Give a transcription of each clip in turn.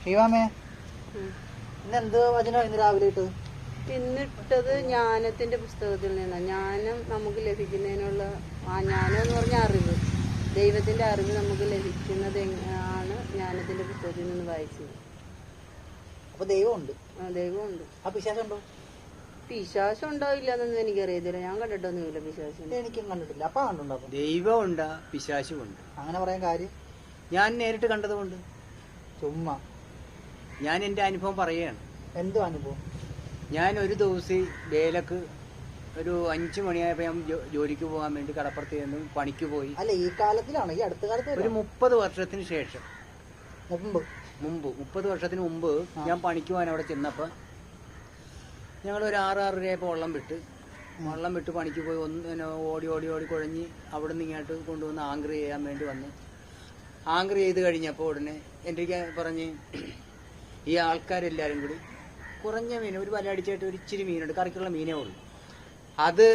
ശിവാമേ, ഇന്ന് എന്ത് വചനം ഇന്ന് രാവിലെ ഇട്ടത്? ഇന്നിട്ടത് ജ്ഞാനത്തിന്റെ പുസ്തകത്തിൽ നിന്നാണ്. ജ്ഞാനം നമുക്ക് ലഭിക്കുന്നതിനുള്ള ജ്ഞാനം എന്ന് പറഞ്ഞ അറിവ്, ദൈവത്തിന്റെ അറിവ് നമുക്ക് ലഭിക്കുന്നത് ആണ് ജ്ഞാനത്തിന്റെ പുസ്തകത്തിൽ നിന്ന് വായിച്ചത്. അപ്പൊ ദൈവമുണ്ട്. ദൈവമുണ്ട്. ആ പിശാചം ഉണ്ടോ? പിശാചം ഉണ്ടാവില്ല എന്നൊന്നും എനിക്കറിയത്തില്ല. ഞാൻ കണ്ടിട്ടൊന്നുമില്ല പിശാചിനെ. എനിക്കും കണ്ടിട്ടില്ല. അപ്പ കണ്ടുണ്ടോ? ദൈവമുണ്ട്, പിശാചുമുണ്ട്. അങ്ങനെ പറയാൻ കാര്യം? ഞാൻ നേരിട്ട് കണ്ടതുകൊണ്ട്. ചുമ്മാ ഞാൻ എൻ്റെ അനുഭവം പറയുകയാണ്. എന്തോ അനുഭവം? ഞാൻ ഒരു ദിവസം വേലക്ക് ഒരു 5 മണിയായപ്പോൾ ഞാൻ ജോലിക്ക് പോകാൻ വേണ്ടി കടപ്പുറത്ത് ചെന്ന് പണിക്ക് പോയി. അല്ല, ഈ കാലത്തിലാണോ? ഈ അടുത്ത കാലത്ത്? ഒരു 30 വർഷത്തിന് ശേഷം. മുമ്പ് 30 വർഷത്തിന് മുമ്പ് ഞാൻ പണിക്ക് പോകാൻ അവിടെ ചെന്നപ്പോൾ ഞങ്ങളൊരു 6-6:30 വെള്ളം വിട്ട് പണിക്ക് പോയി. ഓടി ഓടി ഓടി കുഴഞ്ഞ് അവിടെ നിന്ന് ഇങ്ങോട്ട് കൊണ്ടുവന്ന് ആങ്കർ ചെയ്യാൻ വേണ്ടി വന്ന് ആങ്കർ ചെയ്ത് കഴിഞ്ഞപ്പോൾ ഉടനെ എൻ്റെ പറഞ്ഞ് ഈ ആൾക്കാരെല്ലാവരും കൂടി കുറഞ്ഞ മീൻ, ഒരു വല അടിച്ചായിട്ട് ഒരു ഇച്ചിരി മീനുണ്ട്, കറിക്കുള്ള മീനേ ഉള്ളൂ. അത്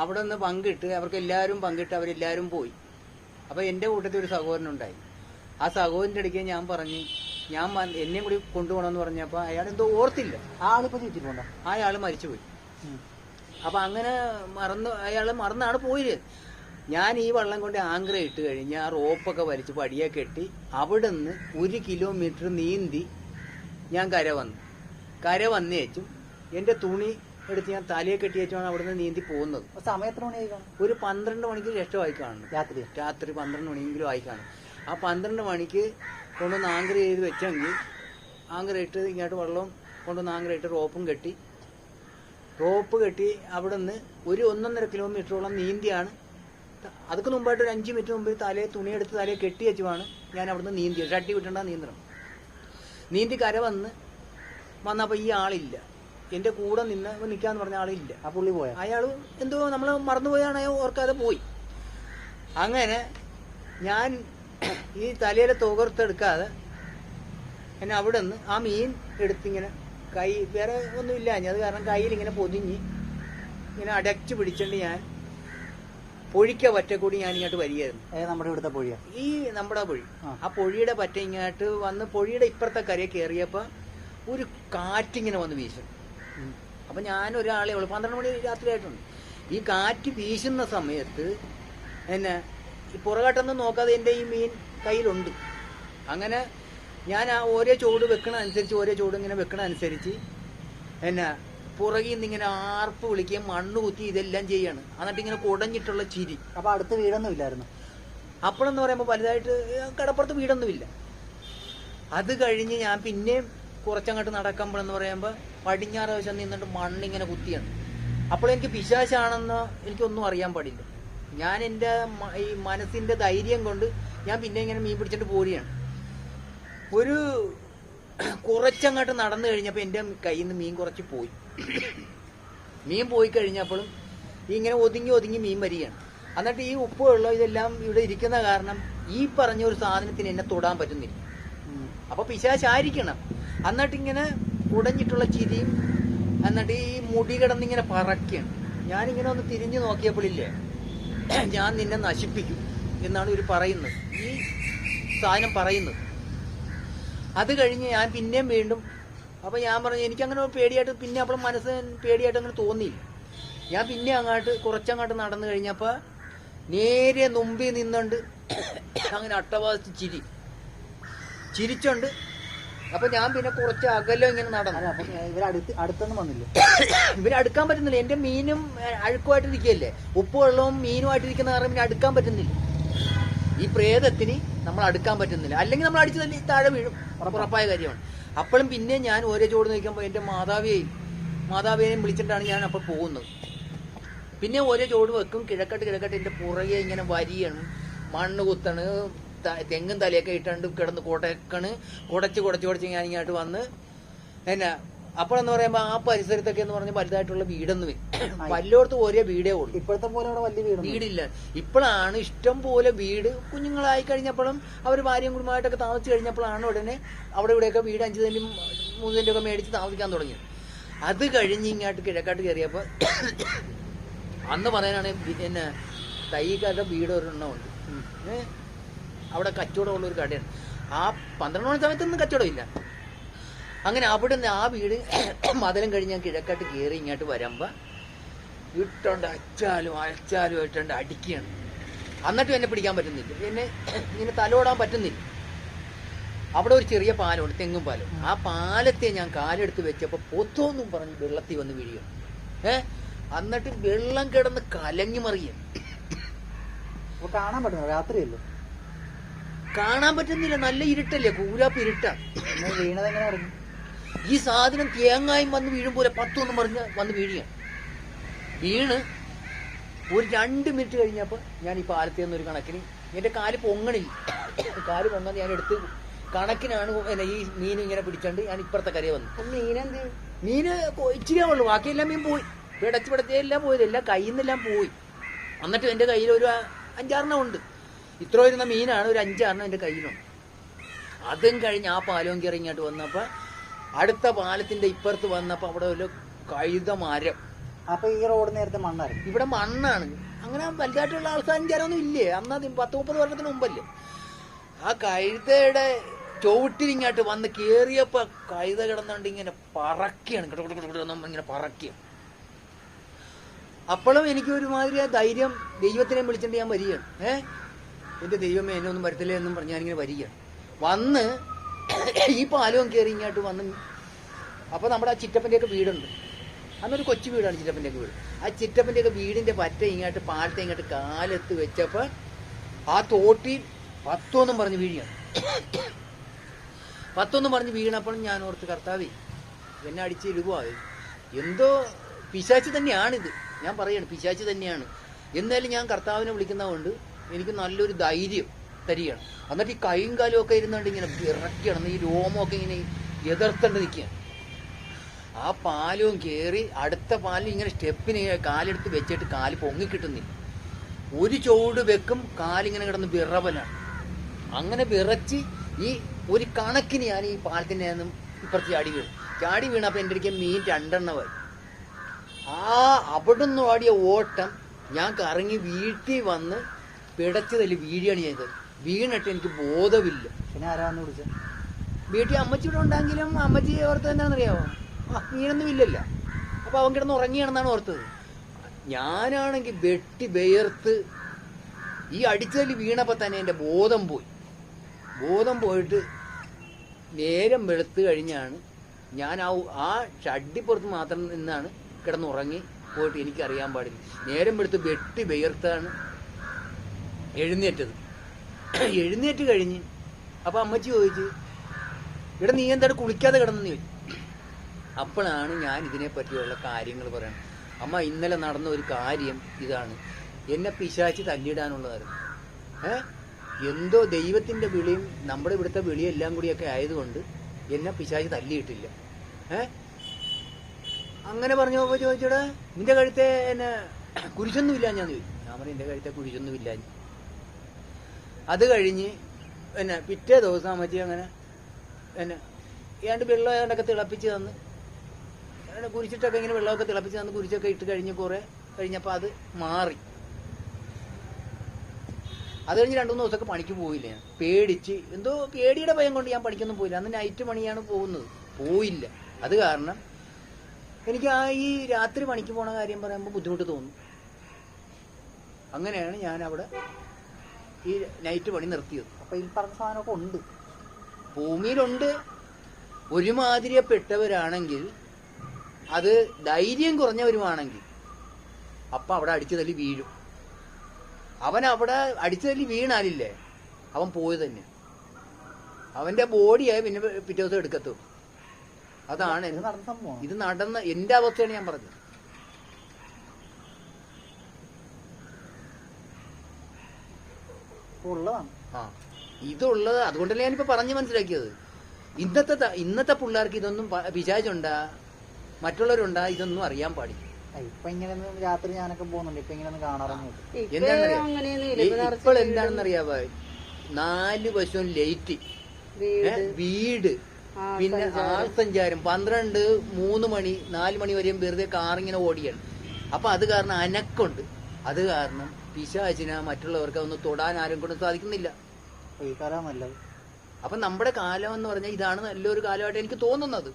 അവിടെ നിന്ന് പങ്കിട്ട് അവർക്കെല്ലാവരും പങ്കിട്ട് അവരെല്ലാവരും പോയി. അപ്പോൾ എൻ്റെ കൂട്ടത്തിൽ ഒരു സഹോദരനുണ്ടായി. ആ സഹോദരൻ്റെ ഇടയ്ക്ക് ഞാൻ പറഞ്ഞ് എന്നെയും കൂടി കൊണ്ടുപോകണമെന്ന് പറഞ്ഞപ്പോൾ അയാൾ എന്തോ ഓർത്തില്ല. ആളിപ്പോൾ ചുറ്റിപ്പോണ്ട, അയാൾ മരിച്ചുപോയി. അപ്പം അങ്ങനെ അയാൾ മറന്നാണ് പോയത്. ഞാൻ ഈ വള്ളം കൊണ്ട് ആങ്കർ ഇട്ട് കഴിഞ്ഞ് ആ റോപ്പൊക്കെ വലിച്ച് പടിയെ കെട്ടി അവിടെ നിന്ന് 1 കിലോമീറ്റർ നീന്തി ഞാൻ കര വന്നേച്ചും എൻ്റെ തുണി എടുത്ത് ഞാൻ തലയെ കെട്ടി വെച്ചാണ് അവിടെ നിന്ന് നീന്തി പോകുന്നത്. സമയം എത്ര മണിയായി കാണും? ഒരു 12 മണിക്ക് ശേഷമായി കാണുന്നു. രാത്രി 12 മണിയെങ്കിലും ആയി കാണും. ആ 12 മണിക്ക് കൊണ്ടുവന്ന് ആങ്കർ ചെയ്ത് വെച്ചെങ്കിൽ ആങ്കർ ഇട്ട് ഇങ്ങോട്ട് വെള്ളം കൊണ്ടുവന്ന് ആങ്കർ ഇട്ട് റോപ്പ് കെട്ടി അവിടെ നിന്ന് ഒരു 1.5 കിലോമീറ്ററോളം നീന്തിയാണ്. അതൊക്കെ മുമ്പായിട്ട് ഒരു 5 മിനിറ്റ് മുമ്പ് തുണിയെടുത്ത് തലയെ കെട്ടി വെച്ചുമാണ് ഞാൻ അവിടുന്ന് നീന്തിയത്. ഷട്ടി വിട്ടണ്ട നീന്തണം. നീന്തി കര വന്നപ്പോൾ ഈ ആളില്ല. എൻ്റെ കൂടെ നിൽക്കാന്ന് പറഞ്ഞ ആളില്ല. ആ പുള്ളി പോയ അയാൾ എന്തോ നമ്മൾ മറന്നുപോയാണ്, ഓർക്കാതെ പോയി. അങ്ങനെ ഞാൻ ഈ തലയിലെ തുകർത്തെടുക്കാതെ എന്നെ അവിടെ നിന്ന് ആ മീൻ എടുത്തിങ്ങനെ വേറെ ഒന്നുമില്ല, അത് കാരണം കയ്യിൽ ഇങ്ങനെ പൊതിഞ്ഞ് ഇങ്ങനെ അടച്ചു പിടിച്ചിട്ട് ഞാൻ പൊഴിക്ക പറ്റക്കൂടി ഞാൻ ഇങ്ങോട്ട് വരികയായിരുന്നു. നമ്മുടെ ഇവിടുത്തെ പൊഴിയ, ഈ നമ്മുടെ പൊഴി. ആ പൊഴിയുടെ പറ്റ ഇങ്ങോട്ട് വന്ന് പൊഴിയുടെ ഇപ്പുറത്തെ കരയെ കയറിയപ്പോൾ ഒരു കാറ്റിങ്ങനെ വന്ന് വീശും. അപ്പം ഞാൻ ഒരാളെ ഉള്ളു, 12 മണി രാത്രിയായിട്ടുണ്ട്. ഈ കാറ്റ് വീശുന്ന സമയത്ത് എന്നെ ഈ പുറകോട്ടൊന്നും നോക്കാതെ എൻ്റെ ഈ മീൻ കയ്യിലുണ്ട്. അങ്ങനെ ഞാൻ ആ ഓരോ ചോട് വെക്കണ അനുസരിച്ച് എന്നെ പുറകിൽ നിന്ന് ഇങ്ങനെ ആർപ്പ് വിളിക്കുകയും മണ്ണ് കുത്തി ഇതെല്ലാം ചെയ്യാണ്. എന്നിട്ട് ഇങ്ങനെ കുടഞ്ഞിട്ടുള്ള ചിരി. അപ്പൊ അടുത്ത് വീടൊന്നും ഇല്ലായിരുന്നു അപ്പോഴെന്ന് പറയുമ്പോൾ വലുതായിട്ട് കടപ്പുറത്ത് വീടൊന്നുമില്ല. അത് കഴിഞ്ഞ് ഞാൻ പിന്നെയും കുറച്ചങ്ങോട്ട് നടക്കുമ്പോഴെന്ന് പറയുമ്പോൾ പടിഞ്ഞാറ് വശം നിന്നിട്ട് മണ്ണിങ്ങനെ കുത്തിയാണ്. അപ്പോൾ എനിക്ക് പിശാചാണെന്ന് എനിക്കൊന്നും അറിയാൻ പാടില്ല. ഞാൻ എൻ്റെ ഈ മനസ്സിൻ്റെ ധൈര്യം കൊണ്ട് ഞാൻ പിന്നെ ഇങ്ങനെ മീൻ പിടിച്ചിട്ട് പോരുകയാണ്. ഒരു കുറച്ചങ്ങോട്ട് നടന്നു കഴിഞ്ഞപ്പോൾ എൻ്റെ കയ്യിൽ നിന്ന് മീൻ കുറച്ച് പോയി. മീൻ പോയി കഴിഞ്ഞപ്പോഴും ഇങ്ങനെ ഒതുങ്ങി മീൻ വരികയാണ്. എന്നിട്ട് ഈ ഉപ്പ് വെള്ളം ഇതെല്ലാം ഇവിടെ ഇരിക്കുന്ന കാരണം ഈ പറഞ്ഞ ഒരു സാധനത്തിന് എന്നെ തൊടാൻ പറ്റുന്നില്ല. അപ്പോൾ പിശാചായിരിക്കണം. എന്നിട്ട് ഇങ്ങനെ കുടഞ്ഞിട്ടുള്ള ചിരിയും എന്നിട്ട് ഈ മുടി കിടന്നിങ്ങനെ പറക്കുകയാണ്. ഞാനിങ്ങനെ ഒന്ന് തിരിഞ്ഞു നോക്കിയപ്പോഴില്ലേ, ഞാൻ നിന്നെ നശിപ്പിക്കും എന്നാണ് ഇവർ പറയുന്നത്, ഈ സാധനം പറയുന്നത്. അത് കഴിഞ്ഞ് ഞാൻ പിന്നെയും വീണ്ടും അപ്പോൾ ഞാൻ പറഞ്ഞു എനിക്കങ്ങനെ പേടിയായിട്ട് പിന്നെ അപ്പോൾ മനസ്സ് പേടിയായിട്ട് അങ്ങനെ തോന്നിയില്ല. ഞാൻ പിന്നെ കുറച്ചങ്ങോട്ട് നടന്നു കഴിഞ്ഞപ്പോൾ നേരെ മുമ്പിൽ നിന്നുകൊണ്ട് അങ്ങനെ അട്ടവാസിച്ച് ചിരിച്ചോണ്ട്. അപ്പോൾ ഞാൻ പിന്നെ കുറച്ച് അകലം ഇങ്ങനെ നടന്നു. അടുത്തൊന്നും വന്നില്ല. ഇവരടുക്കാൻ പറ്റുന്നില്ല. എൻ്റെ മീനും അഴുക്കുമായിട്ടിരിക്കുകയല്ലേ, ഉപ്പ് വെള്ളവും മീനുമായിട്ടിരിക്കുന്ന കാരണം പിന്നെ അടുക്കാൻ പറ്റുന്നില്ല. ഈ പ്രേതത്തിന് നമ്മൾ അടുക്കാൻ പറ്റുന്നില്ല. അല്ലെങ്കിൽ നമ്മൾ അടിച്ചു തന്നെ താഴെ വീഴും, ഉറപ്പായ കാര്യമാണ്. അപ്പോഴും പിന്നെ ഞാൻ ഓരോ ചോട് നോക്കുമ്പോൾ എൻ്റെ മാതാവിയെയും വിളിച്ചിട്ടാണ് ഞാൻ അപ്പോൾ പോകുന്നത്. പിന്നെ ഓരോ ചോട് വെക്കും, കിഴക്കട്ട് എൻ്റെ പുറകെ ഇങ്ങനെ വരിയാണ്, മണ്ണ് കുത്തണ്, തെങ്ങും തലയൊക്കെ ഇട്ടുണ്ട് കിടന്ന് കുടച്ച് ഞാൻ ഇങ്ങോട്ട് വന്ന് അപ്പോഴെന്ന് പറയുമ്പോൾ ആ പരിസരത്തൊക്കെ എന്ന് പറഞ്ഞാൽ വലുതായിട്ടുള്ള വീടൊന്നും വല്ലോടത്തും ഒരേ വീടേ ഉള്ളൂ. ഇപ്പോഴത്തെ പോലെ അവിടെ വലിയ വീടില്ല. ഇപ്പോഴാണ് ഇഷ്ടം പോലെ വീട്. കുഞ്ഞുങ്ങളായി കഴിഞ്ഞപ്പോഴും അവർ ഭാര്യയും കുടുംബമായിട്ടൊക്കെ താമസിച്ച് കഴിഞ്ഞപ്പോഴാണ് ഉടനെ അവിടെ ഇവിടെയൊക്കെ വീട് 5 സെന്റും 3 സെന്റും ഒക്കെ മേടിച്ച് താമസിക്കാൻ തുടങ്ങിയത്. അത് കഴിഞ്ഞ് ഇങ്ങോട്ട് കിഴക്കാട്ട് കയറിയപ്പോൾ അന്ന് പറയാനാണെങ്കിൽ തൈക്കാരുടെ വീട് ഒരെണ്ണമുണ്ട്. അവിടെ കച്ചവടമുള്ള ഒരു കടയാണ്. ആ 12 മണി സമയത്തൊന്നും കച്ചവടമില്ല. അങ്ങനെ അവിടെ നിന്ന് ആ വീട് മതലം കഴിഞ്ഞ് ഞാൻ കിഴക്കാട്ട് കയറി ഇങ്ങോട്ട് വരുമ്പോൾ ഇട്ടോണ്ട് അച്ചാലും ഇട്ടോണ്ട് അടിക്കുകയാണ്. എന്നിട്ടും എന്നെ പിടിക്കാൻ പറ്റുന്നില്ല, എന്നെ ഇങ്ങനെ തലോടാൻ പറ്റുന്നില്ല. അവിടെ ഒരു ചെറിയ പാലമുണ്ട്, തെങ്ങും പാലം. ആ പാലത്തെ ഞാൻ കാലെടുത്ത് വെച്ചപ്പോൾ പൊത്തോന്നും പറഞ്ഞ് വെള്ളത്തിൽ വന്ന് വീഴുക. എന്നിട്ട് വെള്ളം കിടന്ന് കലങ്ങി മറിയും. കാണാൻ പറ്റുന്നു, രാത്രിയല്ലേ? കാണാൻ പറ്റുന്നില്ല, നല്ല ഇരുട്ടല്ലേ, കൂരാപ്പ് ഇരുട്ടാ. വീണത് എങ്ങനെ പറഞ്ഞു? ഈ സാധനം തേങ്ങായും വന്ന് വീഴും പോലെ പത്തൊന്നും പറഞ്ഞ് വന്ന് വീഴുക. വീണ് ഒരു 2 മിനിറ്റ് കഴിഞ്ഞപ്പോൾ ഞാൻ ഈ പാലത്തിൽ നിന്നൊരു കണക്കിന് എൻ്റെ കാല് പൊങ്ങണില്ല. കാല് പൊങ്ങാൻ ഞാൻ എടുത്ത് കണക്കിനാണ് ഈ മീൻ ഇങ്ങനെ പിടിച്ചോണ്ട് ഞാൻ ഇപ്പുറത്തെ കരയെ വന്നു. മീന് ഇച്ചിരിയേ ഉള്ളൂ, ബാക്കിയെല്ലാം മീൻ പോയി. പിടച്ചെല്ലാം പോയത്, എല്ലാം കയ്യിൽ നിന്നെല്ലാം പോയി. എന്നിട്ട് എൻ്റെ കയ്യിൽ ഒരു 5-6 ഉണ്ട്. ഇത്ര വരുന്ന മീനാണ്, ഒരു 5-6 എൻ്റെ കയ്യിലുണ്ട്. അതും കഴിഞ്ഞ് ആ പാലവും കയറി ഇങ്ങോട്ട് വന്നപ്പോൾ അടുത്ത പാലത്തിന്റെ ഇപ്പുറത്ത് വന്നപ്പോൾ അവിടെ ഒരു കഴുത മരം. അപ്പൊ ഈ റോഡ് നേരത്തെ മണ്ണായിരുന്നു, ഇവിടെ മണ്ണാണ്. അങ്ങനെ വലുതായിട്ടുള്ള ആൾക്കാരൊന്നും ഇല്ലേ, അന്ന് 10-30 വർഷത്തിന് മുമ്പല്ലേ. ആ കഴുതയുടെ ചുവട്ടിലിങ്ങോട്ട് വന്ന് കേറിയപ്പോ കഴുത കിടന്നുകൊണ്ട് ഇങ്ങനെ പറക്കിയാണ്, ഇങ്ങനെ പറക്കിയ. അപ്പോഴും എനിക്ക് ഒരുമാതിരി ആ ധൈര്യം, ദൈവത്തിനെ വിളിച്ചിട്ട് ഞാൻ വരികയാണ്. എന്റെ ദൈവമേ എന്നെ ഒന്നും വരുത്തില്ലേ എന്നും പറഞ്ഞ് ഞാനിങ്ങനെ വരികയാണ്. വന്ന് ഈ പാലവും കയറി ഇങ്ങോട്ട് വന്ന് അപ്പൊ നമ്മുടെ ആ ചിറ്റപ്പൻ്റെയൊക്കെ വീടുണ്ട്. അന്നൊരു കൊച്ചു വീടാണ് ചിറ്റപ്പൻ്റെയൊക്കെ വീട്. ആ ചിറ്റപ്പൻ്റെയൊക്കെ വീടിന്റെ പറ്റ ഇങ്ങോട്ട് പാലത്തെ ഇങ്ങോട്ട് കാലെടുത്ത് വെച്ചപ്പോ ആ തോട്ടി പത്തൊന്നും പറഞ്ഞ് വീഴുകയാണ്. പത്തൊന്നും പറഞ്ഞ് വീണപ്പോൾ ഞാൻ ഓർത്ത്, കർത്താവേ എന്നെ അടിച്ചിടുവായി, എന്തോ പിശാച് തന്നെയാണിത്. ഞാൻ പറയാണ് പിശാച് തന്നെയാണ്. എന്നാലും ഞാൻ കർത്താവിനെ വിളിക്കുന്നതുകൊണ്ട് എനിക്ക് നല്ലൊരു ധൈര്യം തരികയാണ്. എന്നിട്ട് ഈ കൈയും കാലും ഒക്കെ ഇരുന്നുകൊണ്ട് ഇങ്ങനെ വിറക്കണം, ഈ രോമമൊക്കെ ഇങ്ങനെ എതിർത്തണ്ട് നിൽക്കുകയാണ്. ആ പാലവും കയറി അടുത്ത പാലിൽ ഇങ്ങനെ സ്റ്റെപ്പിന് കാലെടുത്ത് വെച്ചിട്ട് കാല് പൊങ്ങിക്കിട്ടുന്നില്ല. ഒരു ചുവട് വെക്കും, കാലിങ്ങനെ കിടന്ന് വിറവലാണ്. അങ്ങനെ വിറച്ച് ഈ ഒരു കണക്കിന് ഞാൻ ഈ പാലത്തിൻ്റെ നിന്നും ഇപ്പുറത്ത് ചാടി വീണപ്പോൾ എൻ്റെ അടുക്കൽ മീൻ 2 എണ്ണമായി. അവിടെ നിന്ന് ഓടിയ ഓട്ടം ഞാൻ കറങ്ങി വീട്ടിൽ വന്ന് പിടച്ചതല്ലേ വീഴുകയാണ് ചെയ്തത്. വീണിട്ട് എനിക്ക് ബോധമില്ല. പിന്നെ ആരാന്ന് വിളിച്ചത്? വീട്ടിൽ അമ്മച്ചി ഇവിടെ ഉണ്ടെങ്കിലും അമ്മച്ചി ഓർത്തത് എന്താണെന്നറിയാമോ, മീനൊന്നും ഇല്ലല്ല. അപ്പൊ അവൻ കിടന്ന് ഉറങ്ങിയാണെന്നാണ് ഓർത്തത്. ഞാനാണെങ്കിൽ വെട്ടി വേർത്ത് ഈ അടിച്ചതിൽ വീണപ്പോൾ തന്നെ എൻ്റെ ബോധം പോയി. ബോധം പോയിട്ട് നേരം വെളുത്ത് കഴിഞ്ഞാണ് ഞാൻ ആ ഷഡ്ഡിപ്പുറത്ത് മാത്രം നിന്നാണ് കിടന്നുറങ്ങി പോയിട്ട്. എനിക്കറിയാൻ പാടില്ല. നേരം വെളുത്ത് വെട്ടി വേർത്താണ് എഴുന്നേറ്റത്. എഴുന്നേറ്റ് കഴിഞ്ഞ് അപ്പൊ അമ്മച്ചി ചോദിച്ചു, ഇവിടെ നീ എന്താണ് കുളിക്കാതെ കിടന്നെന്ന് ചോദിച്ചു. അപ്പോഴാണ് ഞാൻ ഇതിനെ പറ്റിയുള്ള കാര്യങ്ങൾ പറയണം. അമ്മ, ഇന്നലെ നടന്ന ഒരു കാര്യം ഇതാണ്. എന്നെ പിശാച് തല്ലിയിടാനുള്ളതായിരുന്നു. എന്തോ ദൈവത്തിന്റെ വിളിയും നമ്മുടെ ഇവിടുത്തെ വിളിയെല്ലാം കൂടിയൊക്കെ ആയതുകൊണ്ട് എന്നെ പിശാച് തല്ലിയിട്ടില്ല. അങ്ങനെ പറഞ്ഞപ്പോ ചോദിച്ചോടാ, നിന്റെ കഴുത്തെ എന്നെ കുരിശൊന്നുമില്ല ഞാൻ ചോദിച്ചു. ഞാൻ പറഞ്ഞു എന്റെ കഴുത്തെ കുരിശൊന്നുമില്ല. അത് കഴിഞ്ഞ് എന്നെ പിറ്റേ ദിവസം അമ്മച്ചി അങ്ങനെ എന്നെ ഏതാണ്ട് വെള്ളം ഏതാണ്ടൊക്കെ തിളപ്പിച്ച് തന്ന്, കുരിച്ചിട്ടൊക്കെ ഇങ്ങനെ വെള്ളമൊക്കെ തിളപ്പിച്ച് തന്ന് കുരിശൊക്കെ ഇട്ട് കഴിഞ്ഞ് കുറെ കഴിഞ്ഞപ്പോൾ അത് മാറി. അത് കഴിഞ്ഞ് 2-3 ദിവസമൊക്കെ പണിക്ക് പോയില്ല. ഞാൻ പേടിച്ച്, എന്തോ പേടിയുടെ ഭയം കൊണ്ട് ഞാൻ പണിക്കൊന്നും പോയില്ല. അന്ന് നൈറ്റ് പണിയാണ് പോയില്ല. അത് കാരണം എനിക്ക് ഈ രാത്രി പണിക്ക് പോണ കാര്യം പറയുമ്പോൾ ബുദ്ധിമുട്ട് തോന്നും. അങ്ങനെയാണ് ഞാൻ അവിടെ ഈ നൈറ്റ് പണി നിർത്തിയത്. അപ്പൊ ഈ പറഞ്ഞ സാധനമൊക്കെ ഉണ്ട്, ഭൂമിയിലുണ്ട്. ഒരുമാതിരിപ്പെട്ടവരാണെങ്കിൽ, അത് ധൈര്യം കുറഞ്ഞവരുമാണെങ്കിൽ അപ്പൊ അവിടെ അടിച്ചു തല്ലി വീഴും. അവൻ അവിടെ അടിച്ചു തല്ലി വീണാലില്ലേ അവൻ പോയത് തന്നെ. അവന്റെ ബോഡിയായി പിന്നെ പിറ്റേ ദിവസം എടുക്കത്തു. അതാണ് ഇത് നടന്ന എന്റെ അവസ്ഥയാണ് ഞാൻ പറഞ്ഞത്. ഇതുള്ളത് അതുകൊണ്ടല്ലേ ഞാനിപ്പോ പറഞ്ഞു മനസ്സിലാക്കിയത്. ഇന്നത്തെ പിള്ളേർക്ക് ഇതൊന്നും പിശാചുണ്ടാ മറ്റുള്ളവരുണ്ടാ ഇതൊന്നും അറിയാൻ പാടില്ല. ഇപ്പൊ ഇങ്ങനെ രാത്രി ഞാനൊക്കെ പോകുന്നുണ്ട്, ഇപ്പൊ ഇങ്ങനെ കാണാറൊന്നും. ഇപ്പോൾ എന്താണെന്നറിയാവോ, 4 വശവും ലൈറ്റ്, വീട്, പിന്നെ ആൾസഞ്ചാരം 12, 3 മണി 4 മണി വരെയും വെറുതെ കാറിങ്ങനെ ഓടിയാണ്. അപ്പൊ അത് കാരണം അനക്കുണ്ട്. അത് കാരണം പിശാചിനെ മറ്റുള്ളവർക്ക് ഒന്ന് തൊടാൻ ആരും കൊണ്ട് സാധിക്കുന്നില്ല. അപ്പൊ ഈ കാലം നല്ലത്. അപ്പൊ നമ്മുടെ കാലം എന്ന് പറഞ്ഞാൽ ഇതാണ് നല്ലൊരു കാലമായിട്ട് എനിക്ക് തോന്നുന്നത്.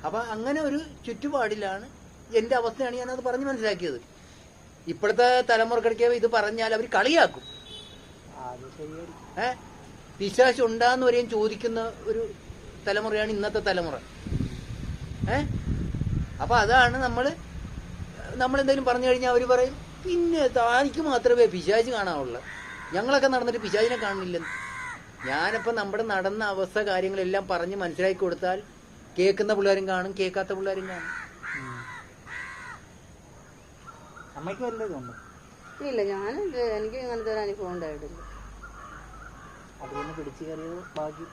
അപ്പൊ അങ്ങനെ ഒരു ചുറ്റുപാടിലാണ് എന്റെ അവസ്ഥയാണ് ഞാനത് പറഞ്ഞ് മനസ്സിലാക്കിയത്. ഇപ്പോഴത്തെ തലമുറക്കിടയ്ക്ക് ഇത് പറഞ്ഞാൽ അവർ കളിയാക്കും. അത് ശരിയായിരിക്കും. പിശാച് ഉണ്ടാന്ന് വരെയും ചോദിക്കുന്ന ഒരു തലമുറയാണ് ഇന്നത്തെ തലമുറ. അപ്പൊ അതാണ് നമ്മളെന്തെങ്കിലും പറഞ്ഞു കഴിഞ്ഞാൽ അവർ പറയും, പിന്നെ താനിക്ക് മാത്രമേ പിശാച് കാണാവുള്ളൂ, ഞങ്ങളൊക്കെ നടന്നിട്ട് പിശാചിനെ കാണുന്നില്ലെന്ന്. ഞാനിപ്പോൾ നമ്മുടെ നടന്ന അവസ്ഥ കാര്യങ്ങളെല്ലാം പറഞ്ഞ് മനസ്സിലാക്കി കൊടുത്താൽ കേൾക്കുന്ന പിള്ളേരും കാണും, കേൾക്കാത്ത പിള്ളേരും കാണും. അമ്മയ്ക്ക് വല്ലതുണ്ടോ? ഇല്ല, എനിക്ക് അങ്ങനത്തെ ഒരു അനുഭവം ഉണ്ടായിട്ടില്ല. അത് പിന്നെ പിടിച്ചു കയറിയത് ഭാഗ്യം.